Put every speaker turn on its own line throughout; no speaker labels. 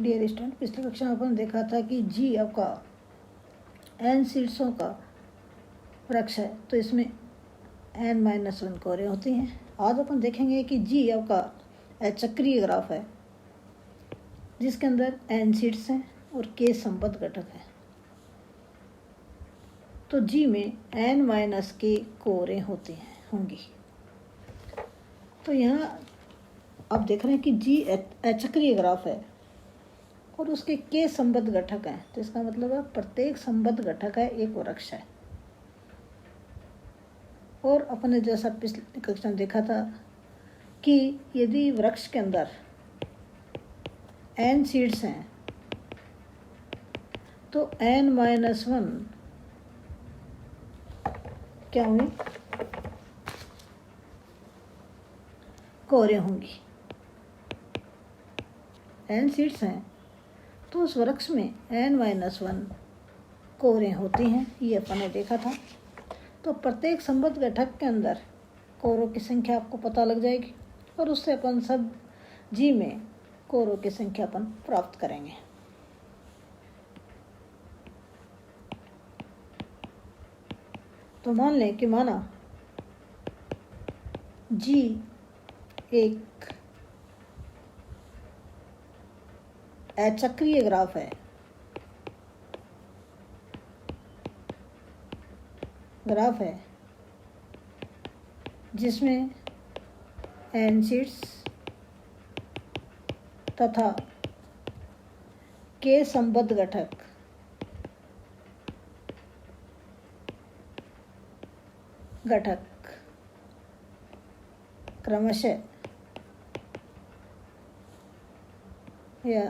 Dear student, पिछली कक्षा में अपन देखा था कि जी आपका n सीड्सों का वृक्ष है, तो इसमें n-1 कोरें होती हैं। आज अपन देखेंगे कि जी आपका चक्रीय ग्राफ है जिसके अंदर n सीड्स हैं और k संबद्ध घटक है। तो जी में n-k कोरें होंगी। तो यहाँ आप देख रहे हैं कि जी चक्रीय ग्राफ है और उसके k संबद्ध घटक हैं, तो इसका मतलब है प्रत्येक संबद्ध घटक है एक वृक्ष है। और अपने जैसा पिछली कक्षा में देखा था कि यदि वृक्ष के अंदर n सीड्स हैं तो n-1 क्या होंगी? कोरें होंगी। n सीड्स हैं तो उस वृक्ष में n-1 कोरें होती हैं, ये अपन ने देखा था। तो प्रत्येक संबद्ध घटक के अंदर कोरों की संख्या आपको पता लग जाएगी और उससे अपन सब जी में कोरों की संख्या अपन प्राप्त करेंगे। तो मान लें कि माना जी एक अचक्रीय ग्राफ है, जिसमें n सीड्स तथा k संबद्ध घटक क्रमशः या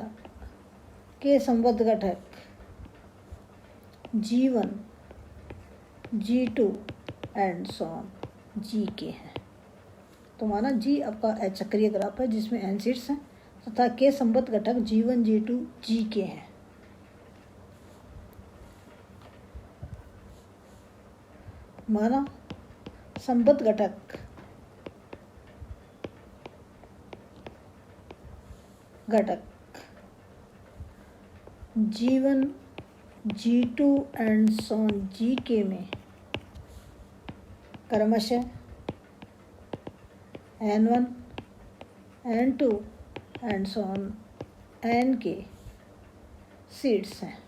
k संबद्ध घटक G1, G2 and so on Gk है। तो माना जी आपका अचक्रीय ग्राफ है जिसमें n सीड्स हैं तथा k संबद्ध घटक G1, G2, Gk हैं। माना संबद्ध घटक G1, G2 and so on Gk में क्रमशः n1, n2 and so on nk seeds हैं।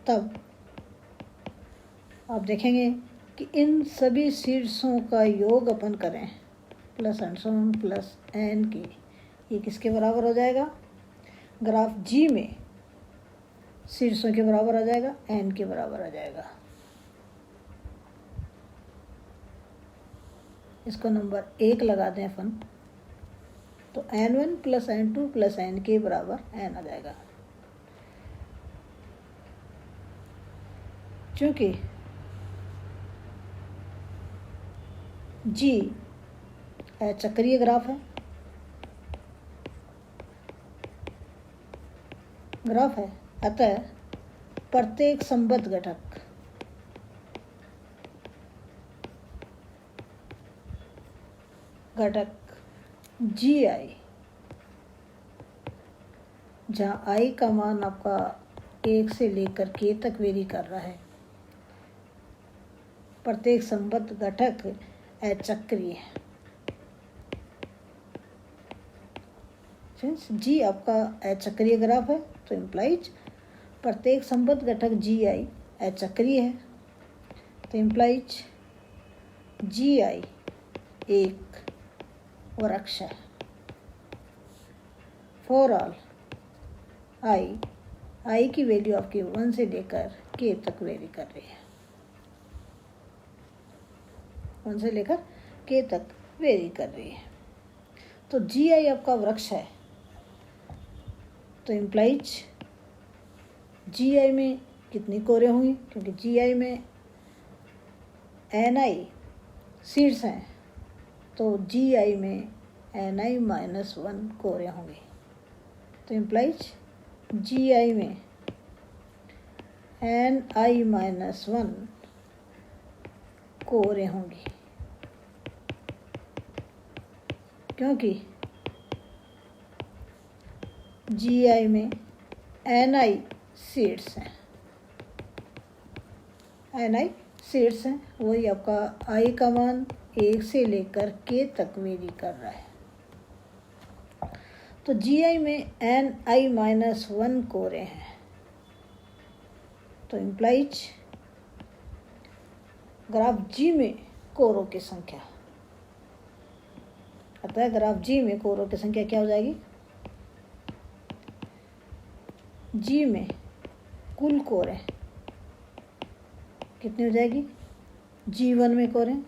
तब आप देखेंगे कि इन सभी सीड्सों का योग अपन करें plus and so on plus nk, ये किसके बराबर हो जाएगा? ग्राफ जी में सीड्सों के बराबर आ जाएगा, n के बराबर आ जाएगा। इसको नंबर 1 लगा दें अपन, तो n1 plus n2 plus nk बराबर n आ जाएगा। क्योंकि जी चक्रीय ग्राफ है, अतः प्रत्येक संबद्ध घटक जी आई, जहाँ आई का मान आपका 1 से लेकर k तक वेरी कर रहा है, प्रत्येक संबद्ध घटक अचक्रीय है। जी आपका अचक्रीय ग्राफ है तो इम्प्लाइज प्रत्येक संबद्ध घटक जी आई अचक्रीय है, तो इम्प्लाइज जी आई एक वृक्ष है। फॉर ऑल आई की वैल्यू आपकी 1 से लेकर k तक वेरी कर रही है, 1 से लेकर k तक वेरी कर रही है। तो जी आई आपका वृक्ष है, तो इम्प्लाइज जी आई में कितनी कोरें होंगी? क्योंकि जी आई में ni सीड्स हैं, तो जी आई में ni-1 कोरें होंगी। तो इम्प्लाइज जी आई में ni-1 कोरें होंगी, क्योंकि GI में NI सीड्स हैं, NI सीड्स हैं, वही आपका I का मान 1 से लेकर K तक वेरी कर रहा है। तो GI में Ni-1 कोरे हैं, तो इम्प्लाइज ग्राफ G में कोरों की संख्या, अतः ग्राफ G में कोरों की संख्या क्या हो जाएगी, G में कुल कोरें कितनी हो जाएगी, G1 में कोरें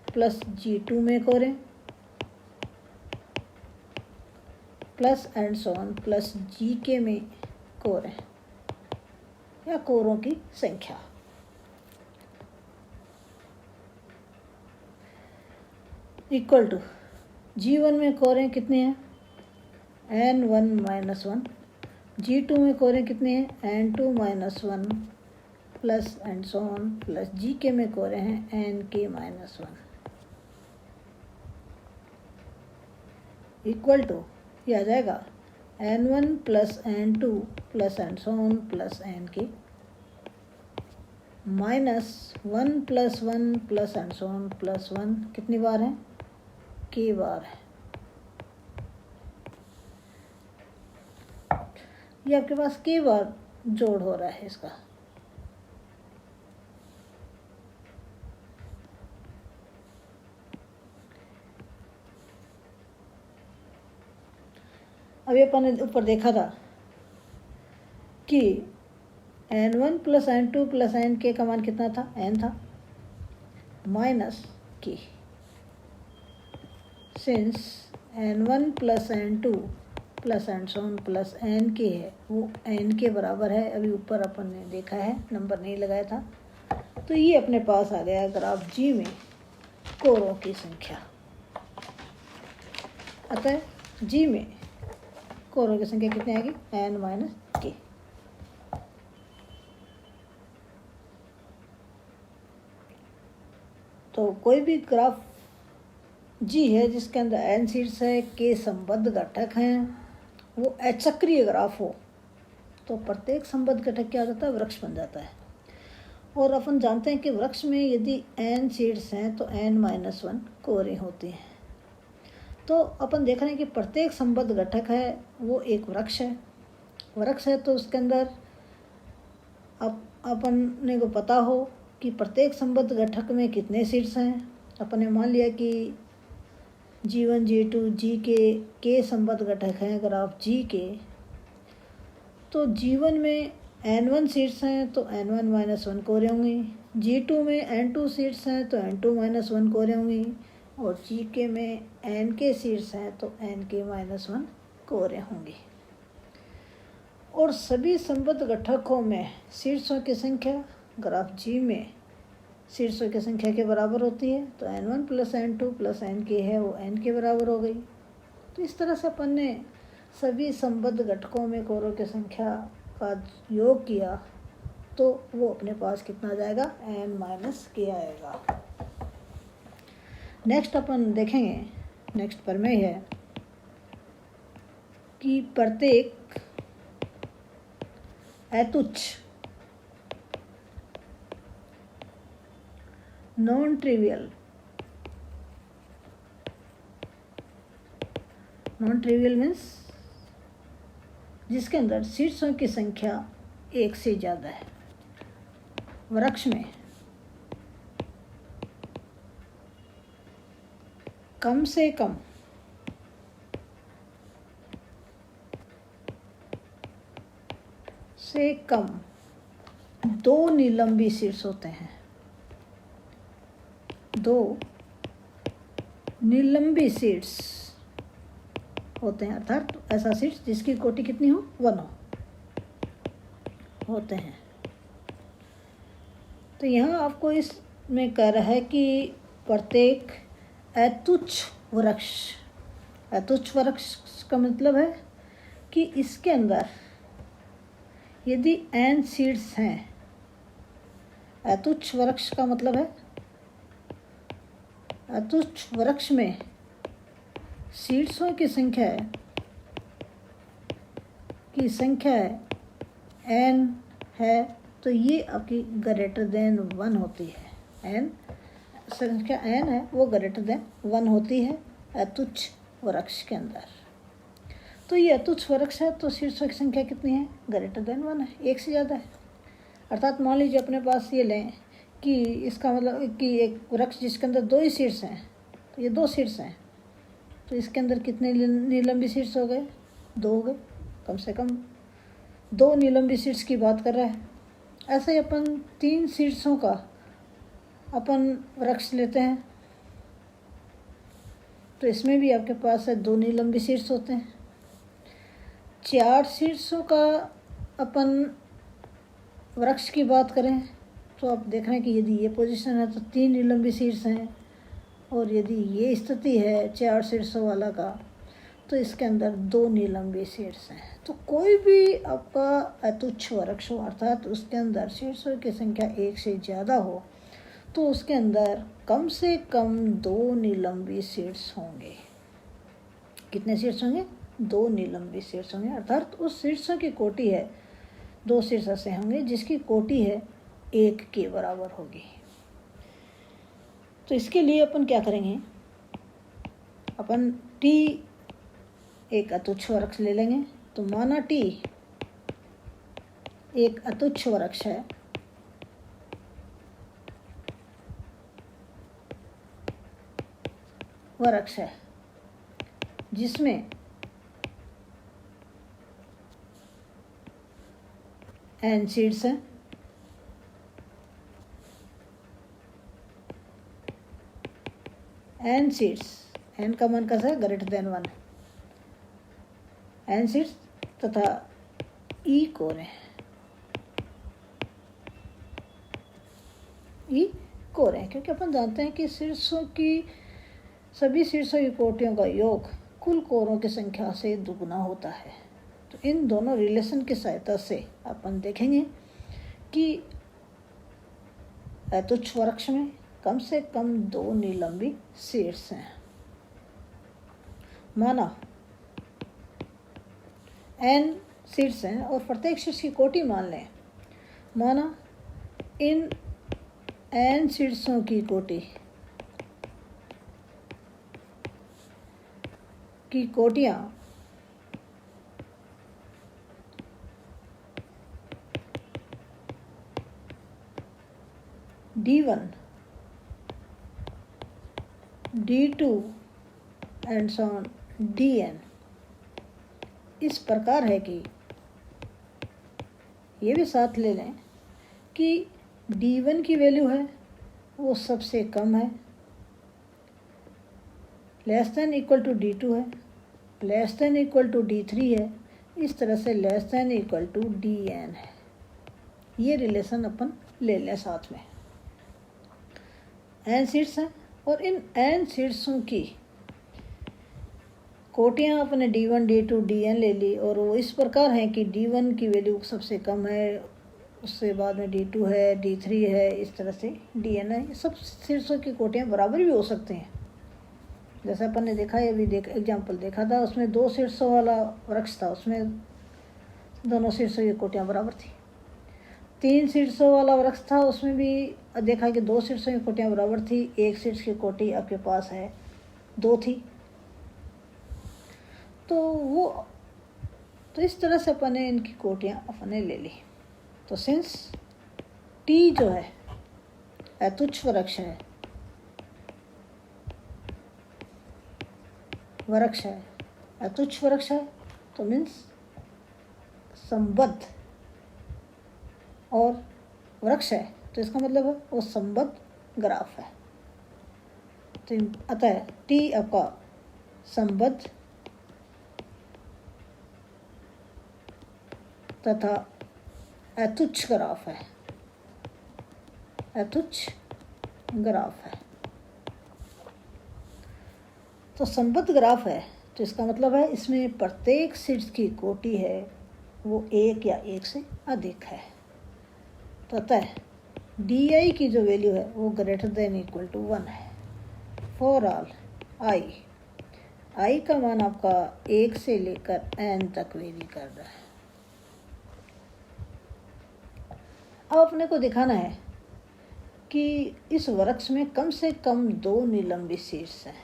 प्लस G2 में कोरें plus and so on plus GK में कोरें या कोरों की संख्या। इक्वल टू G1 में कोरें कितने हैं, N1-1, G2 में कोरें कितने हैं, N2-1 plus and so on plus GK में कोरें हैं Nk-1 इक्वल टू ये आ जाएगा N1 plus N2 plus and so on plus Nk minus 1 plus 1 plus and so on plus 1 कितनी बार है, K बार है। ये आपके पास K बार जोड़ हो रहा है इसका। अभी अपन ने ऊपर देखा था कि N1 plus N2 plus Nk का मान कितना था, N था minus K। Since N1 plus N2 plus and so on plus Nk है, वो N के बराबर है। अभी ऊपर अपन ने देखा है, नंबर नहीं लगाया था, तो ये अपने पास आ गया ग्राफ G में कोरों की संख्या। अतः G में कोरों की संख्या कितनी आएगी, N-K। तो कोई भी ग्राफ G है जिसके अंदर N सीड्स है, K संबद्ध घटक हैं, वो अचक्रीय ग्राफ हो तो प्रत्येक संबद्ध घटक क्या हो जाता है, वृक्ष बन जाता है। और अपन जानते हैं कि वृक्ष में यदि N सीड्स हैं तो N-1 कोरें होती हैं। तो अपन देख रहे हैं कि प्रत्येक संबद्ध घटक है वो एक वृक्ष है। वृक्ष है तो उसके अंदर अपने को पता हो कि प्रत्येक संबद्ध घटक में कितने सीड्स हैं। अपन ने मान लिया कि G1, G2, K संबद्ध घटक हैं ग्राफ G के। तो G1 में N1 सीड्स हैं तो N1-1 कोरें होंगी, G2 में N2 सीड्स हैं तो N2-1 कोरें होंगी, और GK में Nk सीड्स हैं तो Nk-1 कोरें होंगी। और सभी संबद्ध घटकों में सीड्सों की संख्या ग्राफ G में सीड्सों की संख्या के बराबर होती है। तो N1 plus N2 plus Nk है वो N के बराबर हो गई। तो इस तरह से अपन ने सभी संबद्ध घटकों में कोरों की संख्या का योग किया तो वो अपने पास कितना आ जाएगा, N-K आएगा। नेक्स्ट अपन देखेंगे, नेक्स्ट प्रमेय है कि प्रत्येक अतुच्छ नॉन ट्रिवियल मीन्स जिसके अंदर सीड्सों की संख्या 1 से ज़्यादा है। वृक्ष में कम से कम दो निलंबी सीड्स होते हैं, 2 निलंबी सीड्स होते हैं, अर्थात ऐसा सीड्स जिसकी कोटि कितनी हो, 1 होते हैं। तो यहाँ आपको इसमें कह रहा है कि प्रत्येक अतुच्छ वृक्ष का मतलब है कि इसके अंदर यदि N सीड्स हैं, अतुच्छ वृक्ष का मतलब है अतुच्छ वृक्ष में शीर्षों की संख्या है n है, तो ये आपकी ग्रेटर देन 1 होती है। n संख्या n है वो ग्रेटर देन 1 होती है अतुच्छ वृक्ष के अंदर। तो ये अतुच्छ वृक्ष है, तो शीर्षों की संख्या कितनी है? ग्रेटर देन 1 है, एक से ज़्यादा है। अर्थात मान लीजिए अपने पास ये लें कि इसका मतलब कि एक वृक्ष जिसके अंदर 2 ही शीर्ष हैं, तो ये 2 शीर्ष हैं, तो इसके अंदर कितने निलंबी शीर्ष हो गए? 2 हो गए, कम से कम 2 निलंबी शीर्ष की बात कर रहा है। ऐसे ही अपन 3 शीर्षों का अपन वृक्ष लेते हैं, तो इसमें भी आपके पास है 2 निलंबी शीर्ष होते हैं। 4 शीर्षों का अपन वृक्ष की बात करें तो आप देख रहे हैं कि यदि ये पोजीशन है तो 3 निलंबी शीर्ष हैं, और यदि ये स्थिति है 4 शीर्षों वाला का तो इसके अंदर 2 निलंबी शीर्ष हैं। तो कोई भी आपका अतुच्छ वृक्ष हो, अर्थात उसके अंदर शीर्षों की संख्या 1 से ज़्यादा हो, तो उसके अंदर कम से कम 2 निलंबी शीर्ष होंगे। कितने शीर्ष होंगे? 2 निलंबी शीर्ष होंगे, अर्थात उस शीर्षों की कोटि है 2 शीर्ष ऐसे होंगे जिसकी कोटि है 1 के बराबर होगी। तो इसके लिए अपन क्या करेंगे? अपन T एक अतुच्छ वृक्ष ले लेंगे। तो माना T एक अतुच्छ वृक्ष है, जिसमें n सीड्स हैं, n सीड्स, n का मान कैसा है? ग्रेटर देन 1, n सीड्स तथा E कोर है, E कोर है, क्योंकि अपन जानते हैं कि सभी शीर्षों की कोटियों का योग कुल कोरों की संख्या से दुगुना होता है। तो इन दोनों रिलेशन की सहायता से अपन देखेंगे कि अतुच्छ वृक्ष में कम से कम 2 निलंबी शीर्ष हैं। माना n शीर्ष हैं और प्रत्येक शीर्ष की कोटि मान लें। माना इन n शीर्षों की कोटि की कोटियाँ D1, D2 and so on Dn इस प्रकार है कि ये भी साथ ले लें कि D1 की वैल्यू है वो सबसे कम है, less than equal to D2 है, less than equal to D3 है, इस तरह से less than equal to Dn है। ये रिलेशन अपन ले लें साथ में। n सीड्स हैं और इन n सीड्सों की कोटियाँ अपने D1, D2, Dn ले ली, और वो इस प्रकार हैं कि D1 की वैल्यू सबसे कम है, उससे बाद में D2 है, D3 है, इस तरह से Dn है। ये सब शीर्षों की कोटियाँ बराबर भी हो सकते हैं। जैसे अपन ने देखा है, अभी एग्जाम्पल देखा था, उसमें 2 शीर्षों वाला वृक्ष था, उसमें दोनों शीर्षों की कोटियाँ बराबर थी। 3 शीर्षों वाला वृक्ष था, उसमें भी देखा कि 2 शीर्षों की कोटियाँ बराबर थी, 1 शीर्ष की कोटि आपके पास है 2 थी। तो इस तरह से अपन ने इनकी कोटियाँ अपने ले ली। तो सिंस T जो है अतुच्छ वृक्ष है, अतुच्छ वृक्ष है, तो मीन्स संबद्ध और वृक्ष है, तो इसका मतलब है वो संबद्ध ग्राफ है। तो अतः T आपका संबद्ध तथा अतुच्छ ग्राफ है, अतुच्छ ग्राफ है। तो संबद्ध ग्राफ है, तो इसका मतलब है इसमें प्रत्येक शीर्ष की कोटि है वो 1 या 1 से अधिक है। तो अतः Di की जो वैल्यू है वो ग्रेटर देन इक्वल टू 1 है फॉर ऑल i। आई का मान आपका 1 से लेकर n तक वेरी कर रहा है। अब अपने को दिखाना है कि इस वृक्ष में कम से कम 2 निलंबी शीर्ष हैं।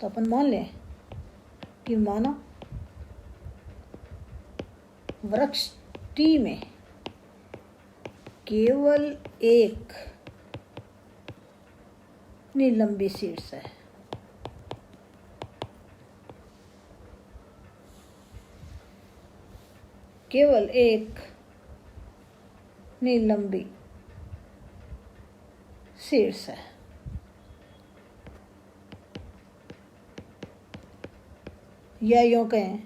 तो अपन मान लें कि मानो वृक्ष टी में केवल 1 निलंबी शीर्ष है। केवल 1 निलंबी शीर्ष है। या यूं कहें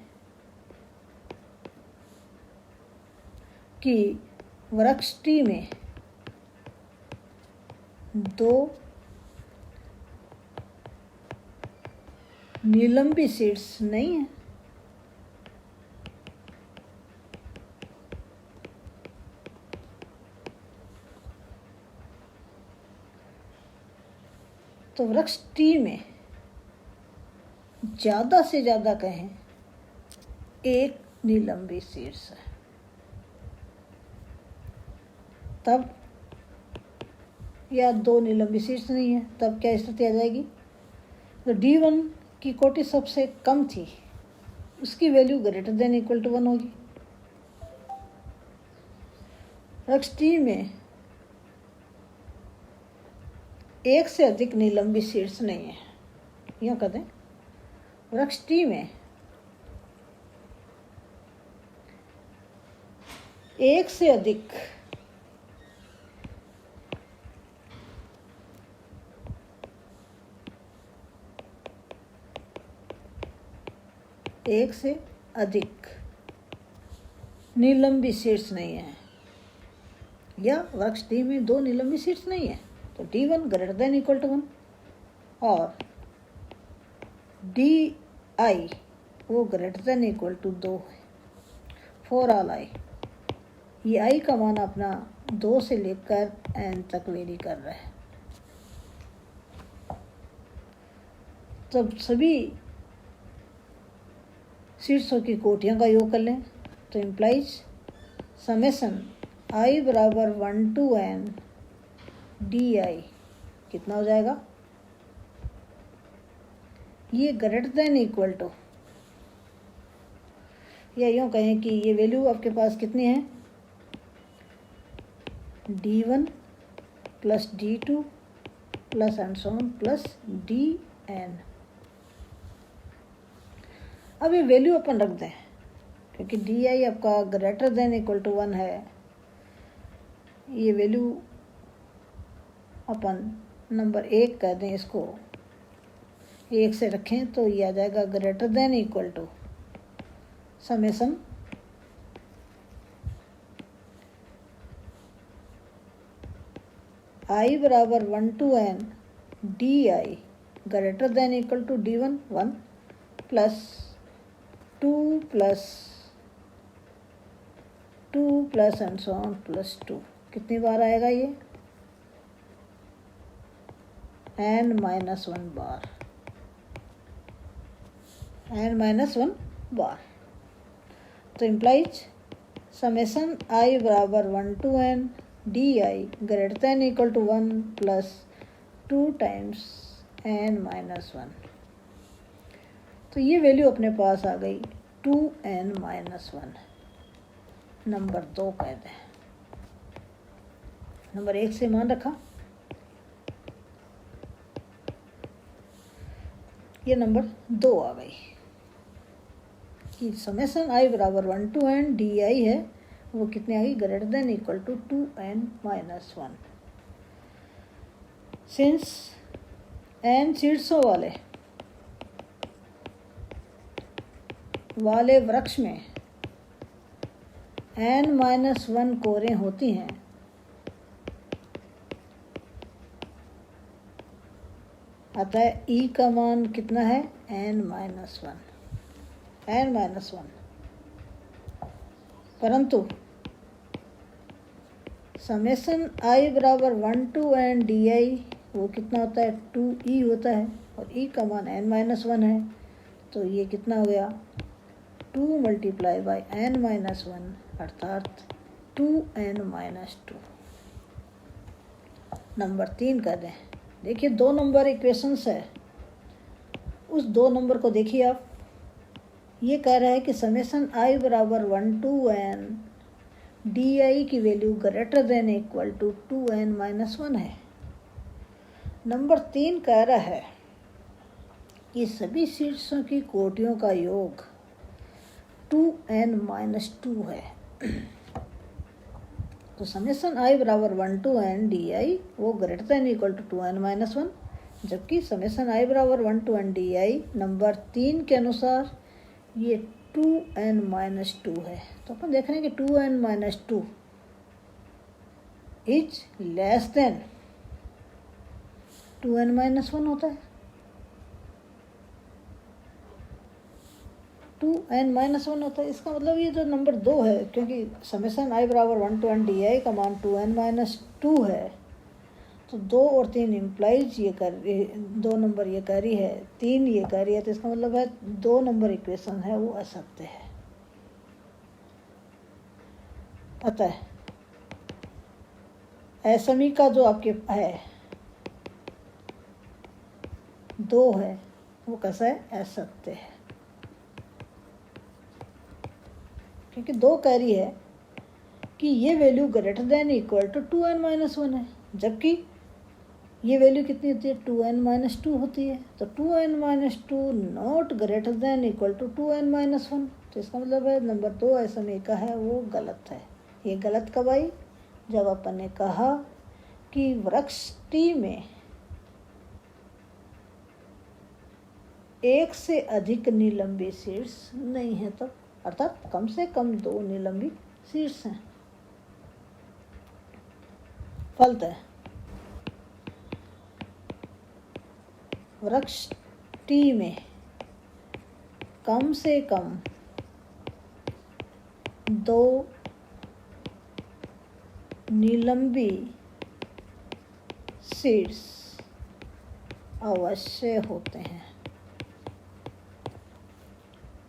कि वृक्ष टी में 2 निलंबी शीर्ष नहीं है। तो वृक्ष टी में ज़्यादा से ज़्यादा कहें 1 निलंबी शीर्ष है। तब या 2 निलंबी शीर्ष नहीं है, तब क्या स्थिति आ जाएगी? तो D1 की कोटि सबसे कम थी, उसकी value greater than equal to 1 होगी। वृक्ष टी में 1 से अधिक निलंबी शीर्ष नहीं है। यूँ कहते हैं वृक्ष टी में 1 से अधिक निलंबी शीर्ष नहीं है, या वृक्ष टी में 2 निलंबी शीर्ष नहीं है। तो D1 greater than equal to 1 और DI वो ग्रेटर देन इक्वल टू 2 है फॉर ऑल आई। ये आई का मान अपना 2 से लेकर n तक वेरी कर रहा है। तब सभी शीर्षों की कोटियों का योग कर लें तो इम्प्लाइज समेशन i बराबर 1 to n DI कितना हो जाएगा? ये ग्रेटर देन इक्वल टू, या यूँ कहें कि ये वैल्यू आपके पास कितनी है? D1 plus D2 plus and so on plus DN। अब ये वैल्यू अपन रख दें, क्योंकि DI आपका ग्रेटर देन इक्वल टू 1 है। ये वैल्यू अपन नंबर 1 कर दें, इसको 1 से रखें तो ये आ जाएगा greater than equal to summation I बराबर 1 to n DI greater than equal to D1 1 plus 2 plus and so on plus 2। कितनी बार आएगा ये? n माइनस 1 बार, n माइनस 1 बार। तो इम्प्लाइज समेशन I बराबर 1 to n DI greater than equal to 1 plus 2 times n minus 1। तो ये वैल्यू अपने पास आ गई 2n माइनस 1। नंबर 2 कह दें। नंबर 1 से मान रखा, ये नंबर 2 आ गई कि समेशन I बराबर 1 to n DI है, वो कितने आ गई? Greater than equal to 2n minus 1। Since n शीर्षों वाले वृक्ष में n माइनस 1 कोरें होती हैं, अतः E का मान कितना है? n minus 1। परंतु समेशन I बराबर 1 to n DI वो कितना होता है? 2E होता है, और E का मान n माइनस 1 है। तो ये कितना हो गया 2 मल्टीप्लाई बाई n-1 अर्थात 2n-2। नंबर 3 कर दें। देखिए 2 नंबर इक्वेशंस है, उस 2 नंबर को देखिए आप। ये कह रहा है कि समेशन i बराबर 1 to n डी की value greater than equal to 2n-1 है। नंबर 3 कह रहा है कि सभी शीर्षों की कोटियों का योग 2n-2 है। तो समेशन i बराबर 1 to n डी वो greater than equal to 2n-1, जबकि समेशन i बराबर 1 to n डी नंबर 3 के अनुसार ये 2n-2 है। तो अपन देख रहे हैं कि 2n-2 is less than 2n-1 होता है। 2n-1 होता है, इसका मतलब ये जो नंबर 2 है, क्योंकि समेशन i बराबर 1 to n डी का मान 2n-2 है, तो 2 और 3 इम्प्लाइज ये कर 2 नंबर ये कह रही है, 3 ये कह रही है, तो इसका मतलब है 2 नंबर इक्वेशन है वो असत्य है। पता है ऐसमी का जो आपके है 2 है वो कैसा है असत्य है, क्योंकि 2 कह रही है कि ये value greater than equal to 2n-1 है, जबकि ये वैल्यू कितनी होती है 2n-2 होती है। तो 2n-2 not greater than equal to 2n-1, तो इसका मतलब है नंबर 2 ऐसा का है वो गलत है। ये गलत कब आई? जब अपन ने कहा कि वृक्ष टी में एक से अधिक निलंबी शीर्ष नहीं है, तब अर्थात कम से कम 2 निलंबी शीर्ष हैं। फलतः वृक्ष टी में कम से कम 2 निलंबी शीर्ष अवश्य होते हैं।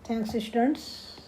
Thanks students.